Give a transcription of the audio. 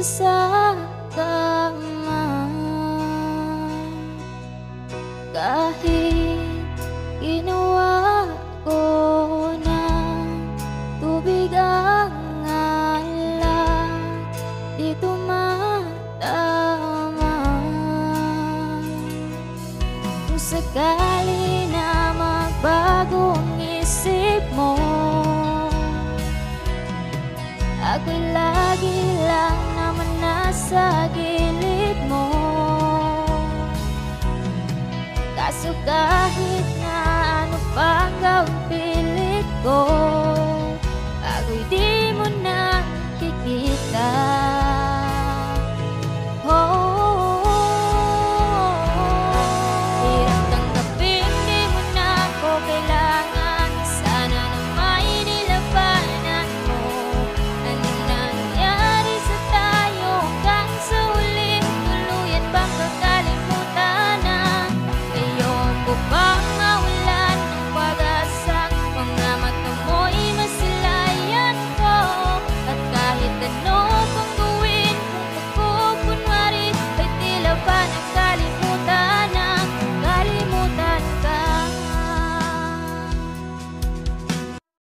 sa tama. Kahit ginawa ko ng tubig ang alak, di tumatama. Kung sakali na magbago ang isip mo, ako'y lagi lang naman nasa gilid